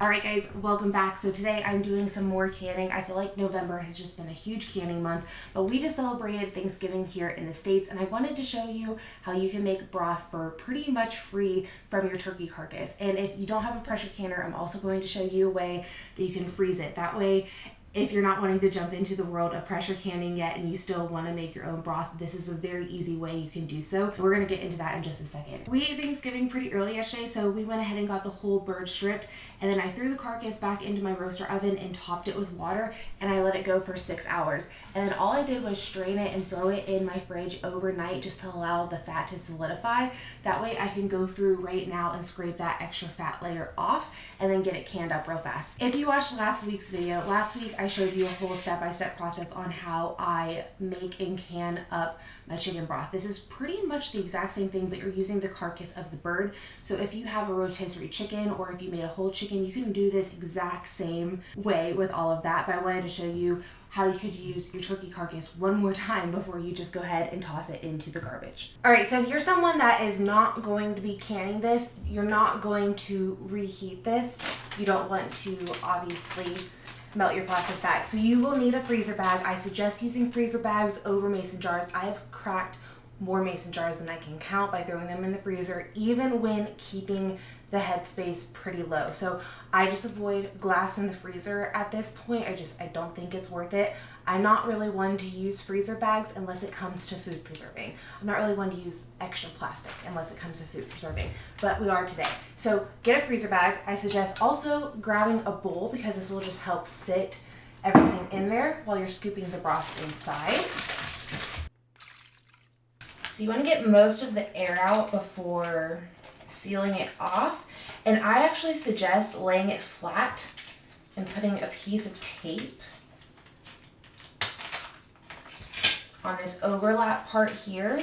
Alright guys, welcome back. So today I'm doing some more canning. I feel like November has just been a huge canning month, but we just celebrated Thanksgiving here in the States, and I wanted to show you how you can make broth for pretty much free from your turkey carcass. And if you don't have a pressure canner, I'm also going to show you a way that you can freeze it. That way, if you're not wanting to jump into the world of pressure canning yet and you still want to make your own broth, this is a very easy way you can do so. We're going to get into that in just a second. We ate Thanksgiving pretty early yesterday, so we went ahead and got the whole bird stripped, and then I threw the carcass back into my roaster oven and topped it with water, and I let it go for 6 hours. And then all I did was strain it and throw it in my fridge overnight just to allow the fat to solidify. That way I can go through right now and scrape that extra fat layer off and then get it canned up real fast. If you watched last week's video, last week I showed you a whole step-by-step process on how I make and can up my chicken broth. This is pretty much the exact same thing, but you're using the carcass of the bird. So if you have a rotisserie chicken or if you made a whole chicken, you can do this exact same way with all of that. But I wanted to show you how you could use your turkey carcass one more time before you just go ahead and toss it into the garbage. All right, so if you're someone that is not going to be canning this, you're not going to reheat this. You don't want to obviously melt your plastic bag. So you will need a freezer bag. I suggest using freezer bags over mason jars. I've cracked more mason jars than I can count by throwing them in the freezer, even when keeping the headspace pretty low. So I just avoid glass in the freezer at this point. I don't think it's worth it. I'm not really one to use freezer bags unless it comes to food preserving. I'm not really one to use extra plastic unless it comes to food preserving, but we are today. So get a freezer bag. I suggest also grabbing a bowl because this will just help sit everything in there while you're scooping the broth inside. So you want to get most of the air out before sealing it off. And I actually suggest laying it flat and putting a piece of tape on this overlap part here.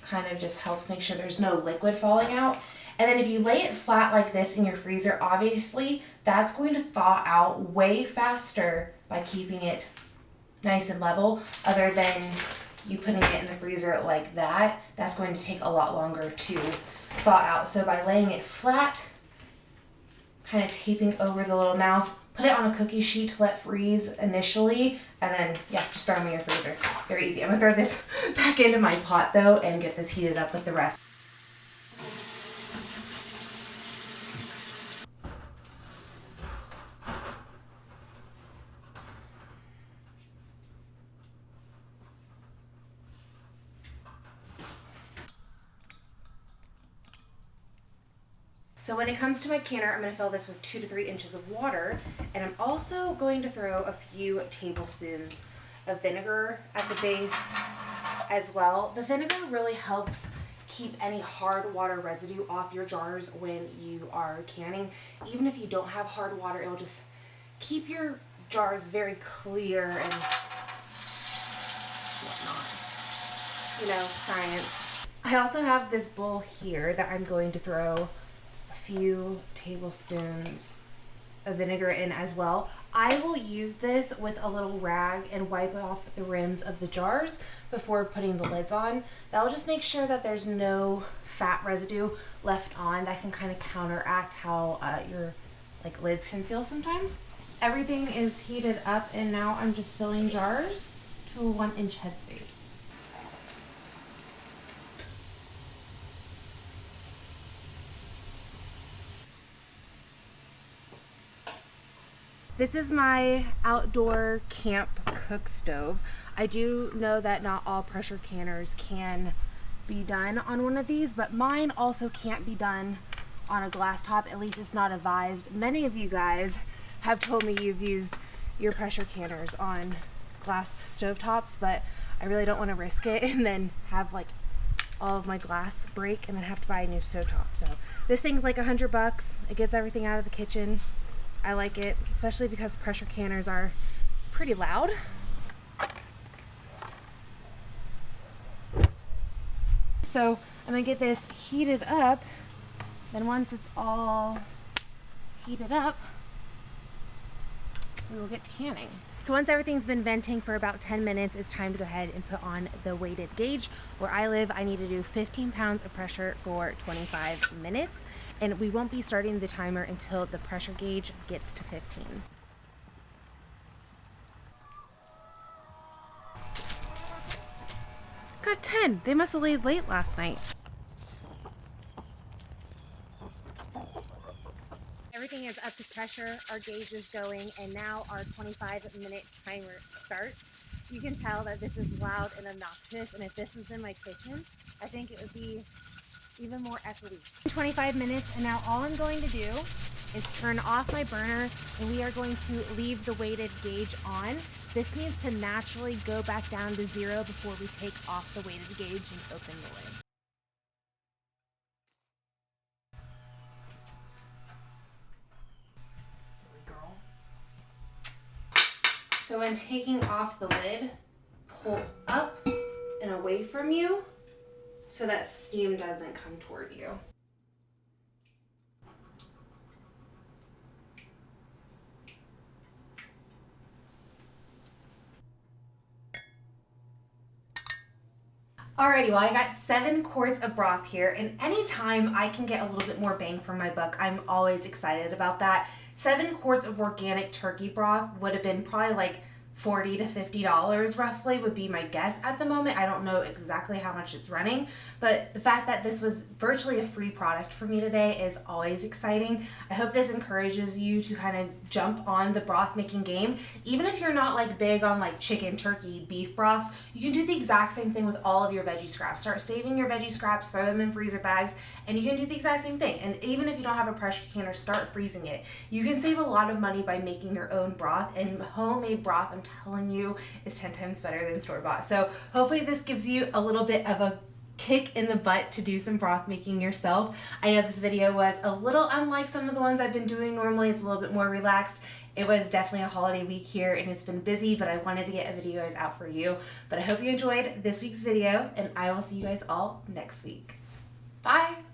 Kind of just helps make sure there's no liquid falling out. And then if you lay it flat like this in your freezer, obviously that's going to thaw out way faster by keeping it nice and level, other than you putting it in the freezer like that. That's going to take a lot longer to thaw out. So by laying it flat, kind of taping over the little mouth, put it on a cookie sheet to let freeze initially, and then just throw them in your freezer. Very easy. I'm gonna throw this back into my pot though and get this heated up with the rest. So when it comes to my canner, I'm going to fill this with 2 to 3 inches of water, and I'm also going to throw a few tablespoons of vinegar at the base as well. The vinegar really helps keep any hard water residue off your jars when you are canning. Even if you don't have hard water, it will just keep your jars very clear and whatnot. You know, science. I also have this bowl here that I'm going to throw few tablespoons of vinegar in as well. I will use this with a little rag and wipe off the rims of the jars before putting the lids on. That will just make sure that there's no fat residue left on. That can kind of counteract how your lids can seal sometimes. Everything is heated up, and now I'm just filling jars to a 1-inch headspace. This is my outdoor camp cook stove. I do know that not all pressure canners can be done on one of these, but mine also can't be done on a glass top. At least it's not advised. Many of you guys have told me you've used your pressure canners on glass stove tops, but I really don't want to risk it and then have all of my glass break and then have to buy a new stove top. So this thing's like $100. It gets everything out of the kitchen. I like it, especially because pressure canners are pretty loud. So I'm gonna get this heated up. Then once it's all heated up, we will get to canning. So once everything's been venting for about 10 minutes, it's time to go ahead and put on the weighted gauge. Where I live, I need to do 15 pounds of pressure for 25 minutes. and we won't be starting the timer until the pressure gauge gets to 15. Got 10. They must have laid late last night. Everything is up to pressure, our gauge is going, and now our 25-minute timer starts. You can tell that this is loud and obnoxious, and if this was in my kitchen, I think it would be even more echoey. 25 minutes, and now all I'm going to do is turn off my burner, and we are going to leave the weighted gauge on. This needs to naturally go back down to 0 before we take off the weighted gauge and open the lid. So when taking off the lid, pull up and away from you so that steam doesn't come toward you. Alrighty, well I got 7 quarts of broth here, and anytime I can get a little bit more bang for my buck, I'm always excited about that. 7 quarts of organic turkey broth would have been probably like $40 to $50 roughly would be my guess at the moment. I don't know exactly how much it's running, but the fact that this was virtually a free product for me today is always exciting. I hope this encourages you to kind of jump on the broth making game. Even if you're not like big on like chicken, turkey, beef broths, you can do the exact same thing with all of your veggie scraps. Start saving your veggie scraps, throw them in freezer bags, and you can do the exact same thing. And even if you don't have a pressure canner, start freezing it. You can save a lot of money by making your own broth, and homemade broth, I'm telling you, is 10 times better than store-bought. So hopefully this gives you a little bit of a kick in the butt to do some broth making yourself. I know this video was a little unlike some of the ones I've been doing normally. It's a little bit more relaxed. It was definitely a holiday week here and it's been busy, but I wanted to get a video out for you. But I hope you enjoyed this week's video, and I will see you guys all next week. Bye!